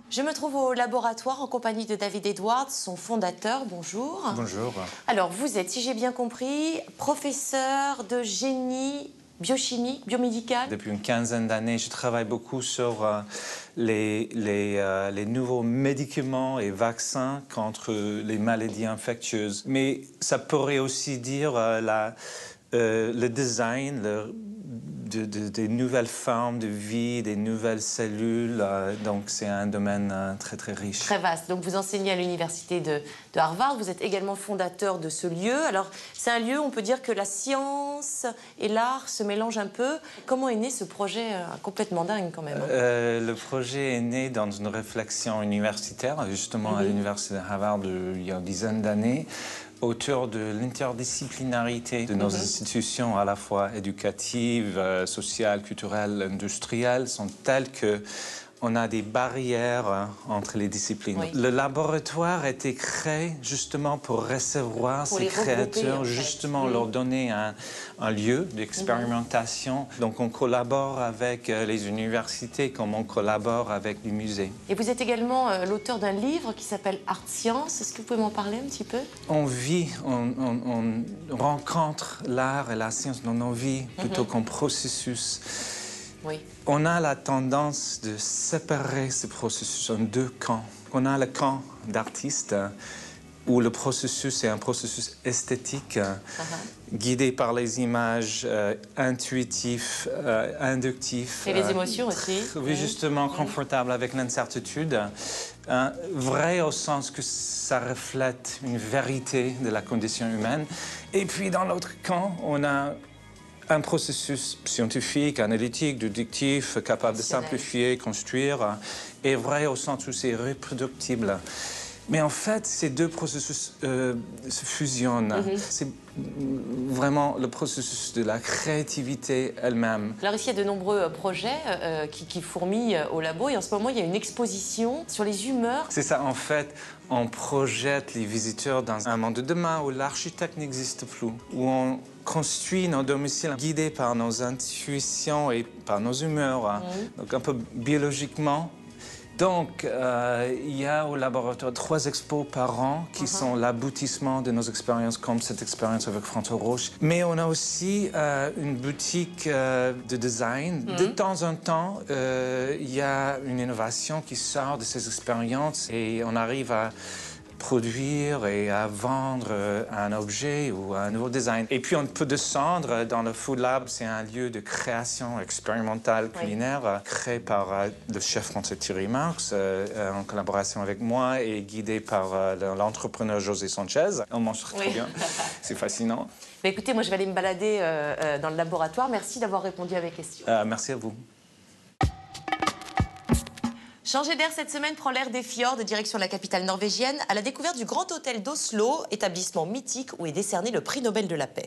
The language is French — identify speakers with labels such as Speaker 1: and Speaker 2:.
Speaker 1: Je me trouve au laboratoire en compagnie de David Edwards, son fondateur. Bonjour.
Speaker 2: Bonjour.
Speaker 1: Alors, vous êtes, si j'ai bien compris, professeur de génie biochimie, biomédicale.
Speaker 2: Depuis une quinzaine d'années, je travaille beaucoup sur les nouveaux médicaments et vaccins contre les maladies infectieuses. Mais ça pourrait aussi dire le design des nouvelles formes de vie, des nouvelles cellules. Donc, c'est un domaine très, très riche.
Speaker 1: Très vaste. Donc, vous enseignez à l'université de Harvard. Vous êtes également fondateur de ce lieu. Alors, c'est un lieu où on peut dire que la science et l'art se mélangent un peu. Comment est né ce projet complètement dingue, quand même?
Speaker 2: Le projet est né dans une réflexion universitaire, justement à l'université de Harvard il y a une dizaine d'années, autour de l'interdisciplinarité de nos institutions, à la fois éducatives, sociales, culturelles, industrielles, sont telles que on a des barrières entre les disciplines.
Speaker 1: Oui.
Speaker 2: Le laboratoire a été créé justement pour recevoir ces créateurs, justement leur donner un lieu d'expérimentation. Donc on collabore avec les universités comme on collabore avec les musées.
Speaker 1: Et vous êtes également l'auteur d'un livre qui s'appelle Art Science. Est-ce que vous pouvez m'en parler un petit peu?
Speaker 2: On vit, on rencontre l'art et la science dans nos vies plutôt qu'un processus.
Speaker 1: Oui.
Speaker 2: On a la tendance de séparer ce processus en deux camps. On a le camp d'artiste où le processus est un processus esthétique, guidé par les images, intuitif, inductif.
Speaker 1: Et les émotions aussi.
Speaker 2: Oui, justement, confortable avec l'incertitude. Vrai au sens que ça reflète une vérité de la condition humaine. Et puis, dans l'autre camp, on a un processus scientifique, analytique, déductif, capable de simplifier, construire, est vrai au sens où c'est reproductible. Mais en fait, ces deux processus se fusionnent. C'est vraiment le processus de la créativité elle-même.
Speaker 1: Alors ici, il y a de nombreux projets qui fourmillent au labo. Et en ce moment, il y a une exposition sur les humeurs.
Speaker 2: C'est ça, en fait, on projette les visiteurs dans un monde de demain où l'architecte n'existe plus, où on construit nos domiciles guidés par nos intuitions et par nos humeurs, donc un peu biologiquement. Donc, il y a au laboratoire 3 expos par an qui sont l'aboutissement de nos expériences, comme cette expérience avec François Roche. Mais on a aussi une boutique de design. De temps en temps, il y a une innovation qui sort de ces expériences et on arrive à produire et à vendre un objet ou un nouveau design. Et puis on peut descendre dans le Food Lab, c'est un lieu de création expérimentale culinaire créé par le chef français Thierry Marx en collaboration avec moi et guidé par l'entrepreneur José Sanchez. On mange très bien, c'est fascinant.
Speaker 1: Mais écoutez, moi je vais aller me balader dans le laboratoire. Merci d'avoir répondu à mes questions.
Speaker 2: Merci à vous.
Speaker 1: Changer d'air cette semaine prend l'air des fjords, direction la capitale norvégienne, à la découverte du Grand Hôtel d'Oslo, établissement mythique où est décerné le prix Nobel de la paix.